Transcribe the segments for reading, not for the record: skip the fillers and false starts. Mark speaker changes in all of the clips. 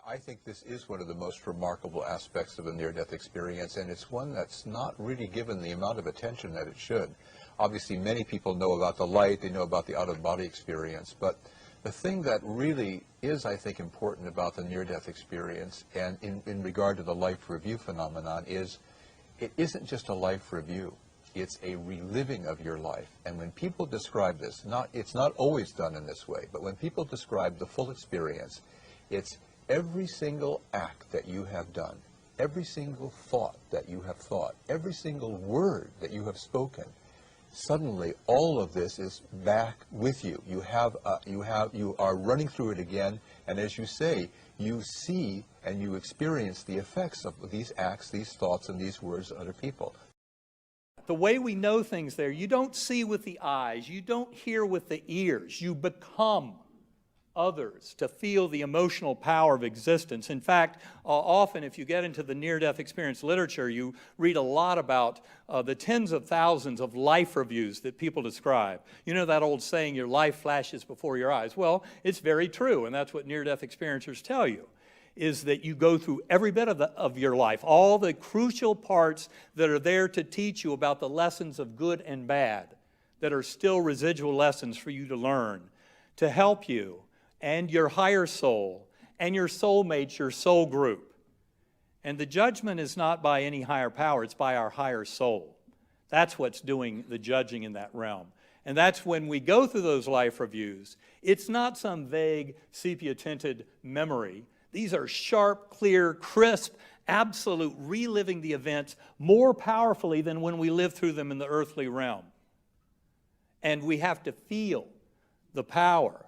Speaker 1: I think this is one of the most remarkable aspects of a near-death experience, and it's one that's not really given the amount of attention that it should. Obviously, many people know about the light, they know about the out-of-body experience, but the thing that really is, I think, important about the near-death experience, and in regard to the life review phenomenon, is it isn't just a life review. It's a reliving of your life. And when people describe this, it's not always done in this way, but when people describe the full experience, it's every single act that you have done, every single thought that you have thought, every single word that you have spoken, suddenly all of this is back with you. You are running through it again, and as you say, you see and you experience the effects of these acts, these thoughts, and these words of other people.
Speaker 2: The way we know things there, you don't see with the eyes, you don't hear with the ears, you become others to feel the emotional power of existence. In fact, often if you get into the near-death experience literature, you read a lot about the tens of thousands of life reviews that people describe. You know that old saying, your life flashes before your eyes? Well, it's very true, and that's what near-death experiencers tell you, is that you go through every bit of your life, all the crucial parts that are there to teach you about the lessons of good and bad, that are still residual lessons for you to learn, to help you and your higher soul, and your soulmates, your soul group. And the judgment is not by any higher power, it's by our higher soul. That's what's doing the judging in that realm. And that's when we go through those life reviews, it's not some vague sepia-tinted memory. These are sharp, clear, crisp, absolute reliving the events more powerfully than when we live through them in the earthly realm. And we have to feel the power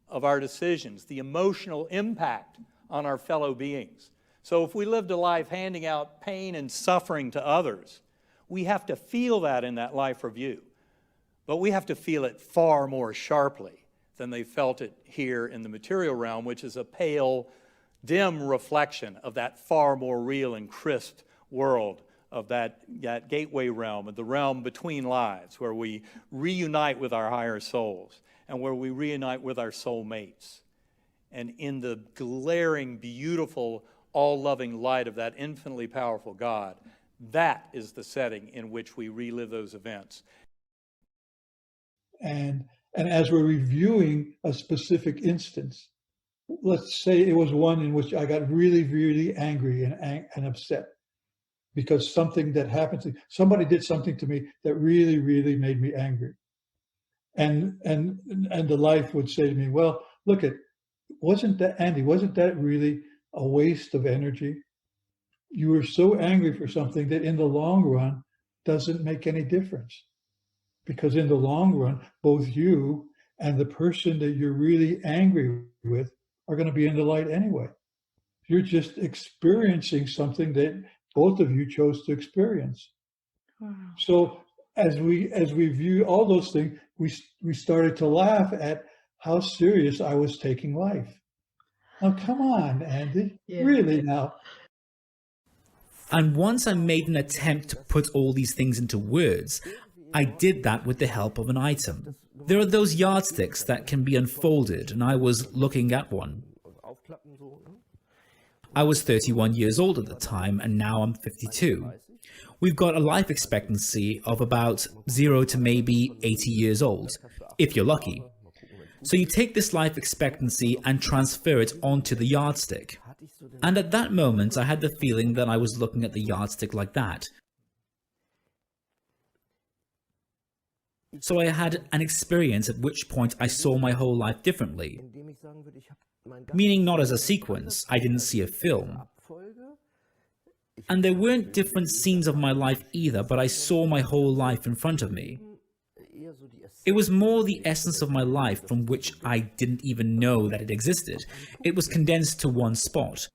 Speaker 2: of our decisions, the emotional impact on our fellow beings. So if we lived a life handing out pain and suffering to others, we have to feel that in that life review. But we have to feel it far more sharply than they felt it here in the material realm, which is a pale, dim reflection of that far more real and crisp world of that gateway realm, of the realm between lives, where we reunite with our higher souls, and where we reunite with our soulmates. And in the glaring, beautiful, all-loving light of that infinitely powerful God, that is the setting in which we relive those events.
Speaker 3: And as we're reviewing a specific instance, let's say it was one in which I got really, really angry and upset because something that happened somebody did something to me that really, really made me angry. And the life would say to me, well, look wasn't that really a waste of energy? You were so angry for something that in the long run doesn't make any difference. Because in the long run, both you and the person that you're really angry with are going to be in the light anyway. You're just experiencing something that both of you chose to experience. Wow. So as we view all those things, we started to laugh at how serious I was taking life. Now, come on, Andy, really now.
Speaker 4: And once I made an attempt to put all these things into words, I did that with the help of an item. There are those yardsticks that can be unfolded, and I was looking at one. I was 31 years old at the time, and now I'm 52. We've got a life expectancy of about 0 to maybe 80 years old, if you're lucky. So you take this life expectancy and transfer it onto the yardstick. And at that moment, I had the feeling that I was looking at the yardstick like that. So I had an experience at which point I saw my whole life differently. Meaning not as a sequence, I didn't see a film. And there weren't different scenes of my life either, but I saw my whole life in front of me. It was more the essence of my life from which I didn't even know that it existed. It was condensed to one spot.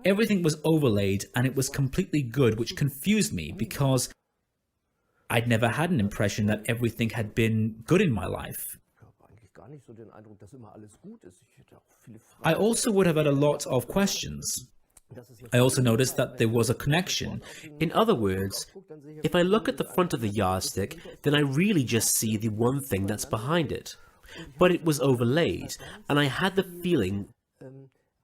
Speaker 4: Everything was overlaid and it was completely good, which confused me because I'd never had an impression that everything had been good in my life. I also would have had a lot of questions. I also noticed that there was a connection.
Speaker 5: In other words, if I look at the front of the yardstick, then I really just see the one thing that's behind it. But it was overlaid, and I had the feeling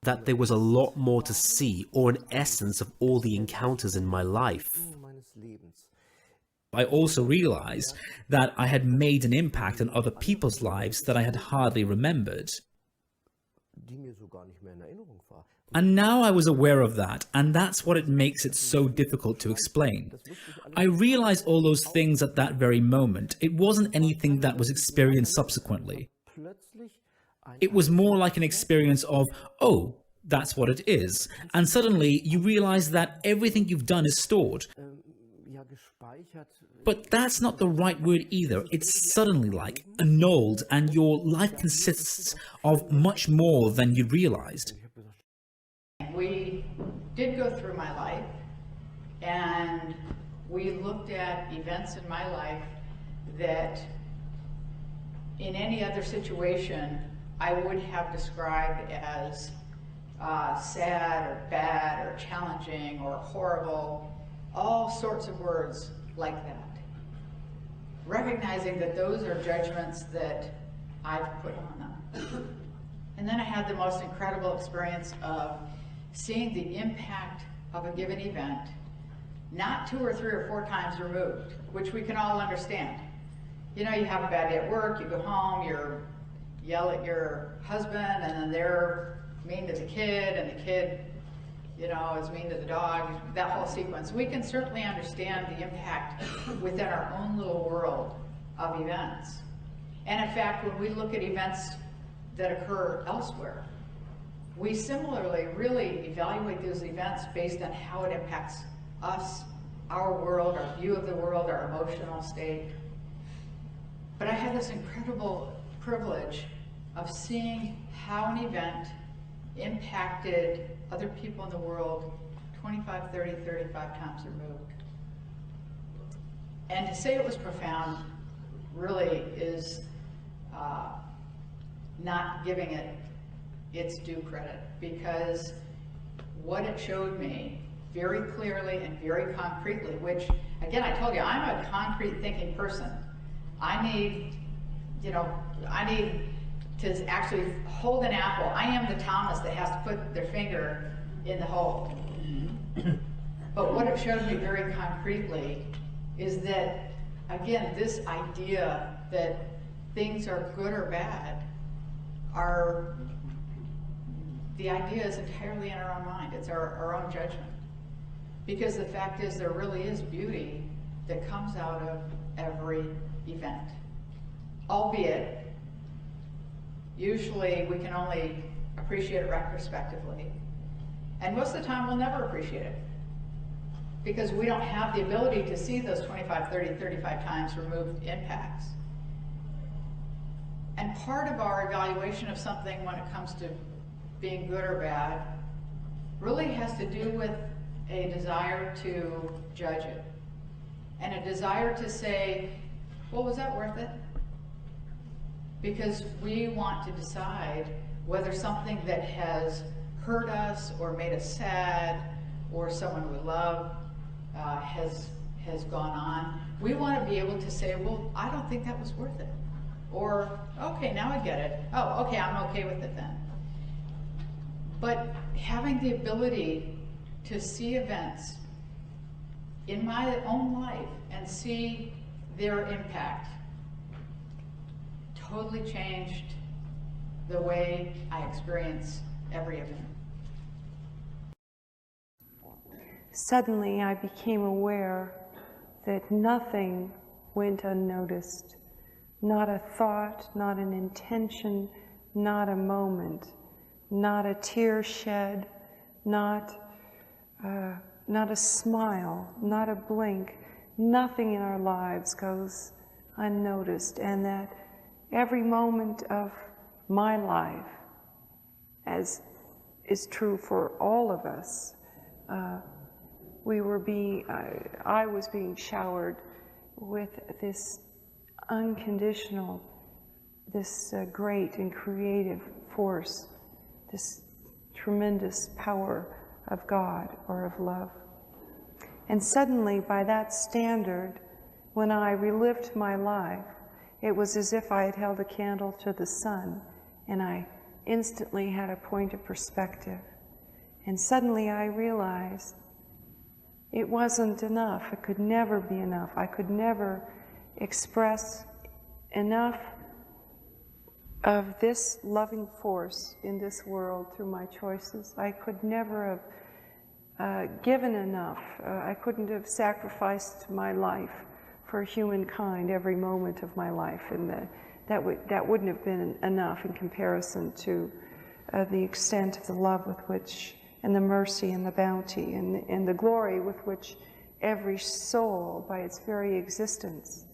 Speaker 5: that there was a lot more to see, or an essence of all the encounters in my life.
Speaker 4: I also realized that I had made an impact on other people's lives that I had hardly remembered. And now I was aware of that, and that's what it makes it so difficult to explain. I realized all those things at that very moment. It wasn't anything that was experienced subsequently. It was more like an experience of, oh, that's what it is. And suddenly you realize that everything you've done is stored. But that's not the right word either. It's suddenly like annulled, and your life consists of much more than you realized.
Speaker 6: We did go through my life, and we looked at events in my life that in any other situation I would have described as sad or bad or challenging or horrible, all sorts of words like that. Recognizing that those are judgments that I've put on them. And then I had the most incredible experience of seeing the impact of a given event, not 2 or 3 or 4 times removed, which we can all understand. You know, you have a bad day at work, you go home, you yell at your husband, and then they're mean to the kid, and the kid, you know, is mean to the dog, that whole sequence. We can certainly understand the impact within our own little world of events. And in fact, when we look at events that occur elsewhere, we similarly really evaluate those events based on how it impacts us, our world, our view of the world, our emotional state. But I had this incredible privilege of seeing how an event impacted other people in the world 25, 30, 35 times removed. And to say it was profound really is not giving it its due credit, because what it showed me very clearly and very concretely, which again, I told you, I'm a concrete thinking person. I need to actually hold an apple. I am the Thomas that has to put their finger in the hole. But what it showed me very concretely is that, again, this idea that things are good or bad the idea is entirely in our own mind. It's our own judgment. Because the fact is, there really is beauty that comes out of every event. Albeit, usually we can only appreciate it retrospectively. And most of the time we'll never appreciate it, because we don't have the ability to see those 25, 30, 35 times removed impacts. And part of our evaluation of something when it comes to being good or bad really has to do with a desire to judge it, and a desire to say, well, was that worth it? Because we want to decide whether something that has hurt us or made us sad, or someone we love has gone on. We want to be able to say, well, I don't think that was worth it. Or, okay, now I get it. Oh, okay, I'm okay with it then. But having the ability to see events in my own life and see their impact totally changed the way I experience every event.
Speaker 7: Suddenly I became aware that nothing went unnoticed. Not a thought, not an intention, not a moment, not a tear shed, not a smile, not a blink. Nothing in our lives goes unnoticed, and that every moment of my life, as is true for all of us, I was being showered with this unconditional, this great and creative force, this tremendous power of God or of love. And suddenly, by that standard, when I relived my life, it was as if I had held a candle to the sun, and I instantly had a point of perspective. And suddenly I realized it wasn't enough. It could never be enough. I could never express enough of this loving force in this world through my choices. I could never have given enough. I couldn't have sacrificed my life for humankind every moment of my life, and that wouldn't have been enough in comparison to the extent of the love with which, and the mercy and the bounty and the glory with which every soul, by its very existence,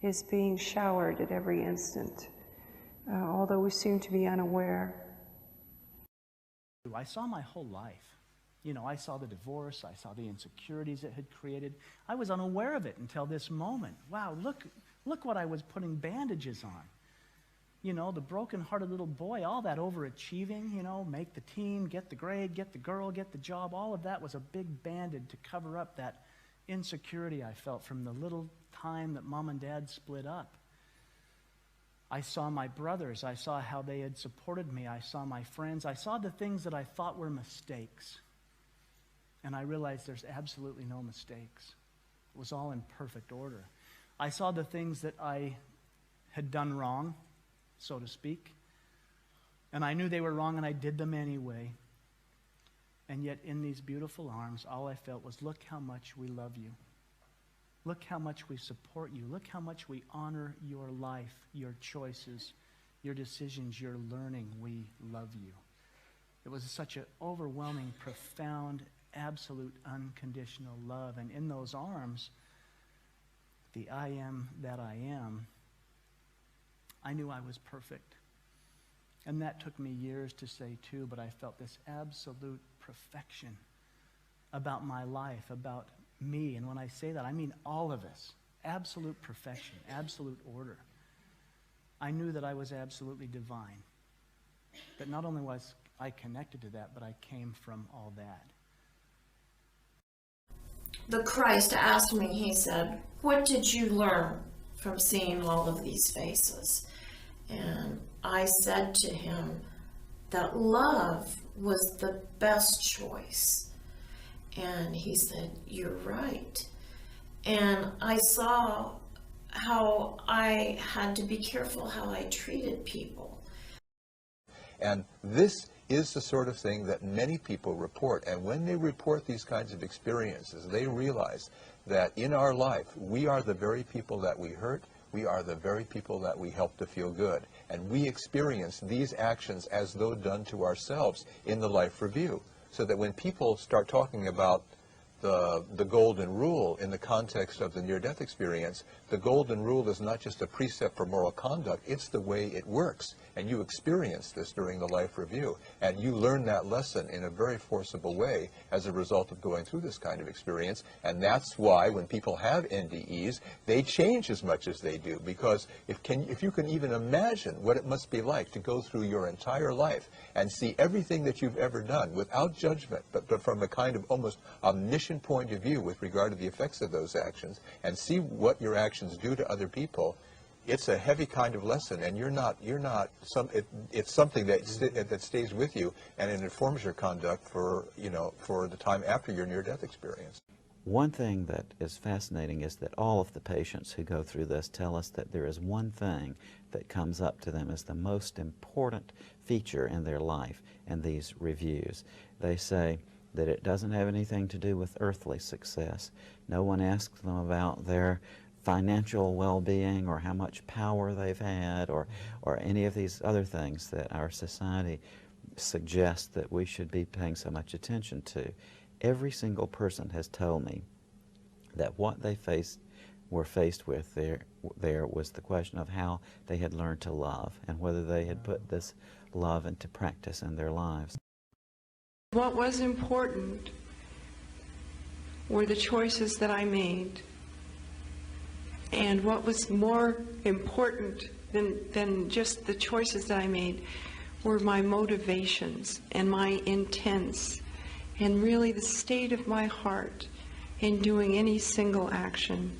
Speaker 7: is being showered at every instant, although we seem to be unaware.
Speaker 8: I saw my whole life. You know, I saw the divorce, I saw the insecurities it had created. I was unaware of it until this moment. Wow, look what I was putting bandages on. You know, the broken-hearted little boy, all that overachieving, you know, make the team, get the grade, get the girl, get the job, all of that was a big bandage to cover up that insecurity I felt from the little time that Mom and Dad split up. I saw my brothers, I saw how they had supported me, I saw my friends, I saw the things that I thought were mistakes. And I realized there's absolutely no mistakes. It was all in perfect order. I saw the things that I had done wrong, so to speak, and I knew they were wrong and I did them anyway. And yet in these beautiful arms, all I felt was, look how much we love you. Look how much we support you. Look how much we honor your life, your choices, your decisions, your learning. We love you. It was such an overwhelming, profound, absolute, unconditional love. And in those arms, the I am that I am, I knew I was perfect. And that took me years to say too, but I felt this absolute perfection about my life, about me. And when I say that, I mean all of us. Absolute perfection, absolute order. I knew that I was absolutely divine. But not only was I connected to that, but I came from all that.
Speaker 9: The Christ asked me, he said, what did you learn from seeing all of these faces? And I said to him that love was the best choice. And he said, you're right. And I saw how I had to be careful how I treated people.
Speaker 1: And this is the sort of thing that many people report. And when they report these kinds of experiences, they realize that in our life, we are the very people that we hurt. We are the very people that we help to feel good. And we experience these actions as though done to ourselves in the life review. So that when people start talking about the golden rule in the context of the near-death experience, the golden rule is not just a precept for moral conduct, it's the way it works. And you experience this during the life review. And you learn that lesson in a very forcible way as a result of going through this kind of experience. And that's why when people have NDEs, they change as much as they do. Because if you can even imagine what it must be like to go through your entire life and see everything that you've ever done without judgment, but from a kind of almost omniscient point of view with regard to the effects of those actions, and see what your actions do to other people, it's a heavy kind of lesson, and it's something that stays with you, and it informs your conduct for the time after your near-death experience.
Speaker 10: One thing that is fascinating is that all of the patients who go through this tell us that there is one thing that comes up to them as the most important feature in their life in these reviews. They say that it doesn't have anything to do with earthly success. No one asks them about their financial well-being or how much power they've had or any of these other things that our society suggests that we should be paying so much attention to. Every single person has told me that what they were faced with there was the question of how they had learned to love and whether they had put this love into practice in their lives.
Speaker 7: What was important were the choices that I made. And what was more important than just the choices that I made were my motivations and my intents and really the state of my heart in doing any single action.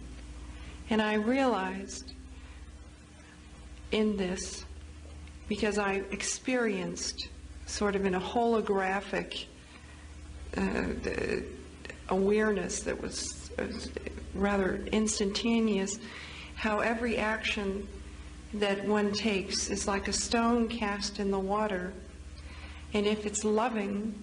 Speaker 7: And I realized in this because I experienced sort of in a holographic awareness that was rather instantaneous, how every action that one takes is like a stone cast in the water, and if it's loving,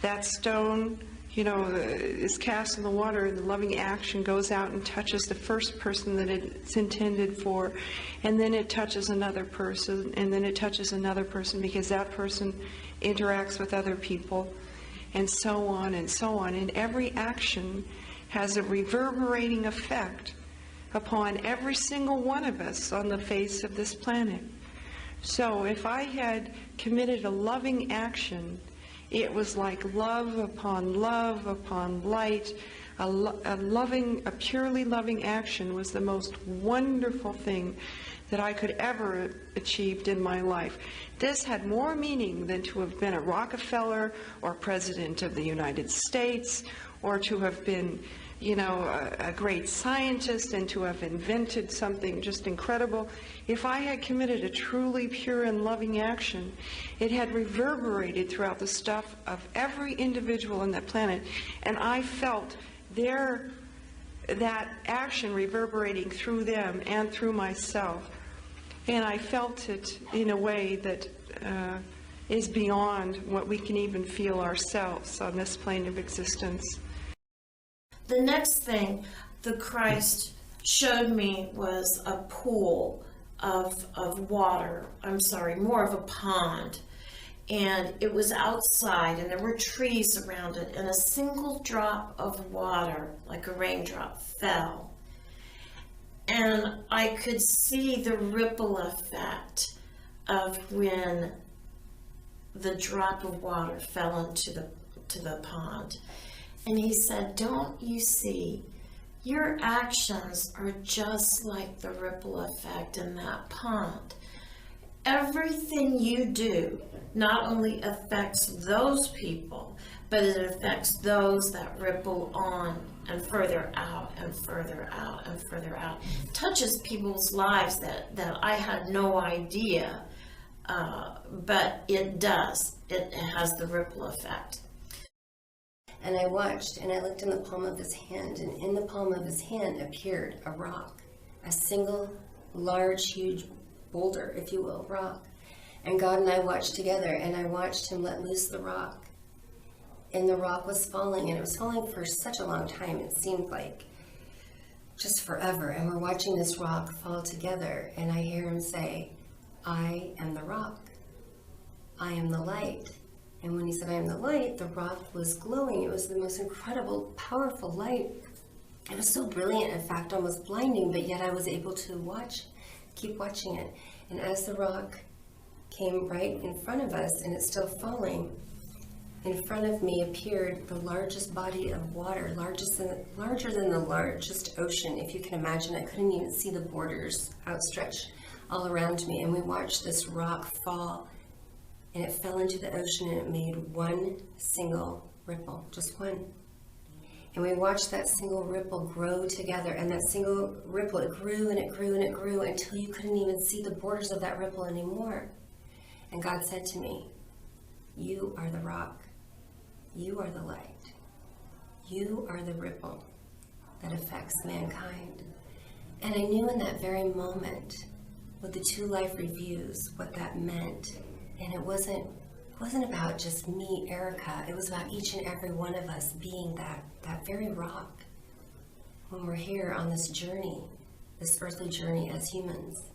Speaker 7: that stone, you know, is cast in the water, and the loving action goes out and touches the first person that it's intended for, and then it touches another person, and then it touches another person, because that person interacts with other people, and so on and so on. And every action has a reverberating effect upon every single one of us on the face of this planet. So if I had committed a loving action, it was like love upon light. A purely loving action was the most wonderful thing that I could ever achieved in my life. This had more meaning than to have been a Rockefeller or President of the United States, or to have been, you know, a great scientist and to have invented something just incredible. If I had committed a truly pure and loving action, it had reverberated throughout the stuff of every individual on that planet, and I felt that action reverberating through them and through myself. And I felt it in a way that is beyond what we can even feel ourselves on this plane of existence.
Speaker 9: The next thing the Christ showed me was a pool of water. I'm sorry, more of a pond. And it was outside, and there were trees around it, and a single drop of water, like a raindrop, fell. And I could see the ripple effect of when the drop of water fell into the pond. And he said, "Don't you see, your actions are just like the ripple effect in that pond. Everything you do not only affects those people, but it affects those that ripple on and further out and further out and further out. It touches people's lives that I had no idea, but it does. It has the ripple effect."
Speaker 11: And I watched, and I looked in the palm of his hand, and in the palm of his hand appeared a rock, a single, large, huge boulder, if you will, rock. And God and I watched together, and I watched him let loose the rock. And the rock was falling, and it was falling for such a long time. It seemed like just forever. And we're watching this rock fall together, and I hear him say, "I am the rock. I am the light." And when he said, "I am the light," the rock was glowing. It was the most incredible, powerful light. It was so brilliant, in fact, almost blinding, but yet I was able to keep watching it. And as the rock came right in front of us, and it's still falling, in front of me appeared the largest body of water, larger than the largest ocean, if you can imagine. I couldn't even see the borders outstretched all around me. And we watched this rock fall, and it fell into the ocean, and it made one single ripple, just one. And we watched that single ripple grow together, and that single ripple, it grew and it grew and it grew until you couldn't even see the borders of that ripple anymore. And God said to me, "You are the rock. You are the light. You are the ripple that affects mankind." And I knew in that very moment, with the 2 life reviews, what that meant. And it wasn't about just me, Erica. It was about each and every one of us being that very rock when we're here on this journey, this earthly journey as humans,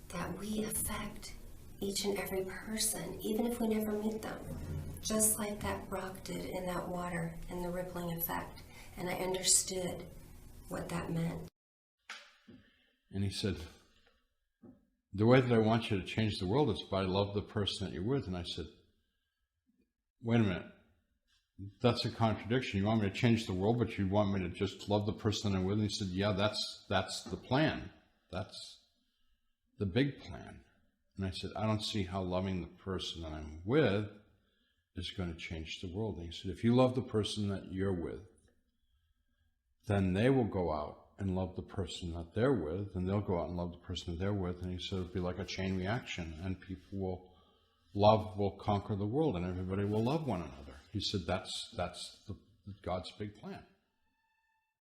Speaker 11: that we affect each and every person, even if we never meet them, just like that rock did in that water and the rippling effect. And I understood what that meant.
Speaker 12: And he said, "The way that I want you to change the world is by love the person that you're with." And I said, "Wait a minute, that's a contradiction. You want me to change the world, but you want me to just love the person I'm with?" And he said, "Yeah, that's the plan. That's the big plan." And I said, "I don't see how loving the person that I'm with is going to change the world." And he said, "If you love the person that you're with, then they will go out and love the person that they're with, and they'll go out and love the person that they're with, and he said it'll be like a chain reaction, and love will conquer the world, and everybody will love one another. He said that's God's big plan.